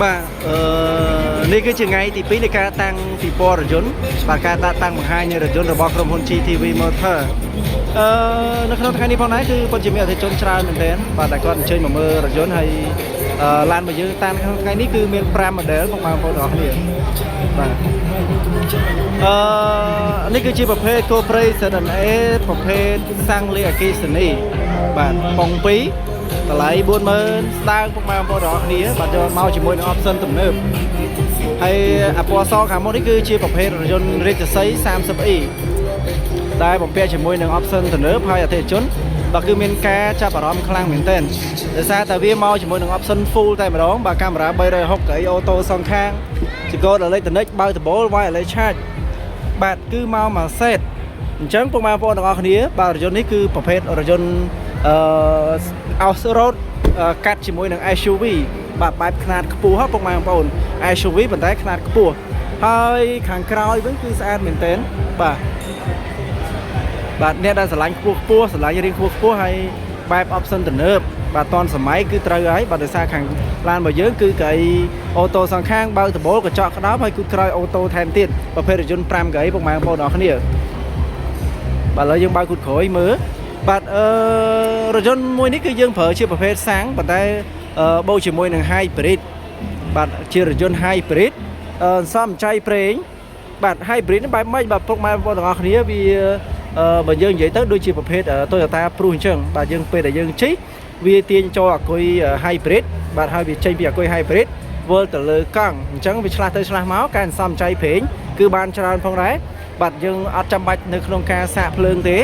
បាទនេះគឺជាថ្ងៃទី2នៃការតាំងពិព័រណ៍រថយន្តបាទការតាំងបង្ហាញនៃរថយន្តរបស់ក្រុមហ៊ុន GTV Motor នៅក្នុងថ្ងៃនេះផងដែរគឺពិតជាមានអតិថិជនច្រើនមែនទែនបាទដែលគាត់អញ្ជើញមកមើលរថយន្តហើយឡានរបស់យើងតាំងក្នុងថ្ងៃនេះគឺមាន5 model ផងបងប្អូនទាំងអស់គ្នាបាទនេះគឺជាប្រភេទ Cobra Sedan A ប្រភេទសាំងលីអគ្គិសនីបាទប៉ុង2តម្លៃ 40000 ស្ដើងពុកម៉ែបងប្អូនទាំងអស់គ្នាបាទយកមកជាមួយនឹង option ទំនើបហើយអាពណ៌សខាងមុខនេះគឺជាប្រភេទរថយន្តរាជសី 30E ដែលបំពាក់ជាមួយនឹង option ទំនើបហើយអតិថិជនបាទគឺមានការចាប់អារម្មណ៍ខ្លាំងមែនទែនដោយសារតែវាមកជាមួយនឹង option full តែម្ដងបាទកាមេរ៉ា360កៅអីអូតូសងខាងជាកូដ Electronic បើកដបូល wireless charge បាទគឺមកមួយសេតអញ្ចឹងពុកម៉ែបងប្អូនទាំងអស់គ្នាបាទរថយន្តនេះគឺប្រភេទរថយន្តoff road កាត់ជាមួយនឹង SUV បាទបែបខ្នាតខ្ពស់ហ៎ពុកម៉ែបងប្អូន SUV ប៉ុន្តែខ្នាតខ្ពស់ហើយខាងក្រោយវិញគឺស្អាតមែនទែនបាទអ្នកដែលស្រឡាញ់ខ្ពស់ស្រឡាញ់រាងខ្ពស់ហើយបែប option ទំនើបបាទតនសម័យគឺត្រូវហើយបាទដោយសារខាងឡានរបស់យើងគឺកៅអីអូតូសងខាងបើកដបូលកញ្ចក់ក្តោបហើយគឺក្រោយអូតូថែមទៀតប្រភេទរថយន្ត5កៅអីពុកម៉ែបងប្អូនទាំងអស់គ្នាបាទឥឡូវយើងបើកគូតក្រោយមើលបាទរថយន្តមួយនេះគឺយើងប្រើជាប្រភេទសាំងប៉ុន្តែបូកជាមួយនឹង hybrid បាទជារថយន្ត hybrid សំចៃប្រេងបាទ hybrid នេះបែបម៉េចបាទពុកម៉ែបងប្អូនទាំងអស់គ្នាវាបើយើងនិយាយទៅដូចជាប្រភេទ Toyota Prius អញ្ចឹងបាទយើងពេលដែលយើងជិះវាទាញចូលអាគុយ hybrid បាទហើយវាចេញពីអាគុយ hybrid វិលទៅលើកង់អញ្ចឹងវាឆ្លាស់ទៅឆ្លាស់មកការសំចៃប្រេងគឺបានច្រើនផងដែរបាទយើងអត់ចាំបាច់នៅក្នុងការសាកភ្លើងទេ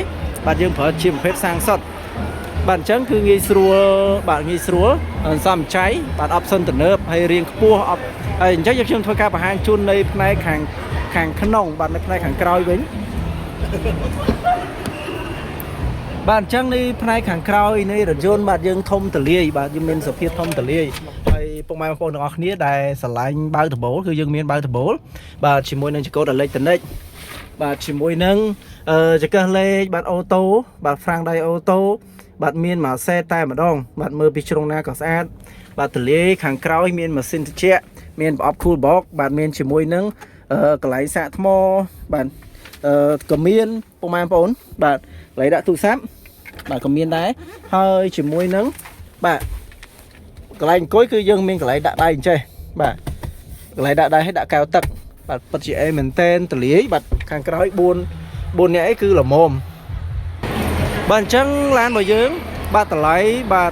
បាទយើងប្រើជាប្រភេទសាំងសុទ្ធបាទអញ្ចឹងគឺងាយស្រួលបាទងាយស្រួលសំចៃបាទ option ទំនើបហើយរាងខ្ពស់ហើយអញ្ចឹងយើងខ្ញុំធ្វើការបង្ហាញជូននៅផ្នែកខាងក្នុងបាទនៅផ្នែកខាងក្រោយវិញបាទអញ្ចឹងនេះផ្នែកខាងក្រោយនៃរថយន្តបាទយើងធំទលាយបាទយើងមានសភាពធំទលាយហើយពុកម៉ែបងប្អូនទាំងអស់គ្នាដែលស្រឡាញ់បើកដបូលគឺយើងមានបើកដបូលបាទជាមួយនឹងចង្កូត Electronic បាទជាមួយនឹងចង្កឹះលេខបាទអូតូបាទហ្វ្រាំងដៃអូតូបាទមានមួយសេតតែម្ដងបាទមើលពីជ្រុងណាក៏ស្អាតបាទទលាយខាងក្រោយមានម៉ាស៊ីនត្រជាក់មានប្រអប់ cool box បាទមានជាមួយនឹងកន្លែងសាកថ្មបាទក៏មានពុកម៉ែបងប្អូនបាទកន្លែងដាក់ទូរស័ព្ទបាទក៏មានដែរហើយជាមួយនឹងបាទកន្លែងអង្គុយគឺយើងមានកន្លែងដាក់ដៃអញ្ចេះបាទកន្លែងដាក់ដៃឲ្យដាក់កែវទឹកបាទពិតជាអេមែនតែនទលាយបាទខាងក្រោយ4នាក់អីគឺល្មមបាទអញ្ចឹងឡានរបស់យើងបាទតម្លៃបាទ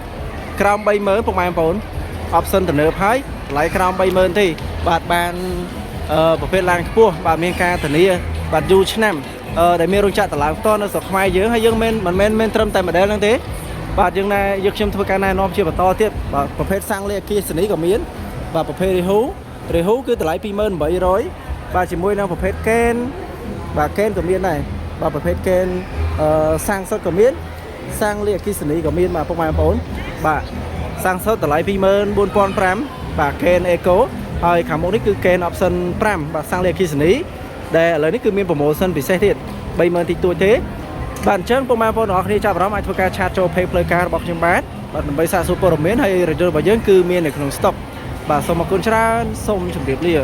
ក្រោម 30000 ពុកម៉ែបងប្អូន option ទំនើបហើយតម្លៃក្រោម 30000 ទេបាទបានប្រភេទឡានខ្ពស់បាទមានការធានាបាទយូរឆ្នាំដែលមានរោងចក្រតម្លើងផ្ទាល់នៅស្រុកខ្មែរយើងហើយយើងមិនមែនត្រឹមតែ model ហ្នឹងទេបាទយើងខ្ញុំធ្វើការណែនាំជាបន្តទៀតបាទប្រភេទសាំងលីអគ្គិសនីក៏មានបាទប្រភេទRehuគឺតម្លៃ 2800 បាទជាមួយនឹងប្រភេទកេនបាទកេនក៏មានដែរបាទប្រភេទកេនសាំងសុទ្ធក៏មានសាំងលីអគ្គិសនីក៏មានបាទពុកម៉ែបងប្អូនបាទសាំងសុទ្ធតម្លៃ 24500 បាទកេន Eco ហើយខាងមុខនេះគឺកេន option 5បាទសាំងលីអគ្គិសនីដែលឥឡូវនេះគឺមាន promotion ពិសេសទៀត 30000 តិចតួចទេបាទអញ្ចឹងពុកម៉ែបងប្អូនទាំងអស់គ្នាចាប់អារម្មណ៍អាចធ្វើការឆាតចូល page ផ្លូវការរបស់ខ្ញុំបាទដើម្បីសាកសួរព័ត៌មានហើយរថយន្តរបស់យើងគឺមាននៅក្នុង stock បាទសូមអរគុណច្រើនសូមជម្រាបលា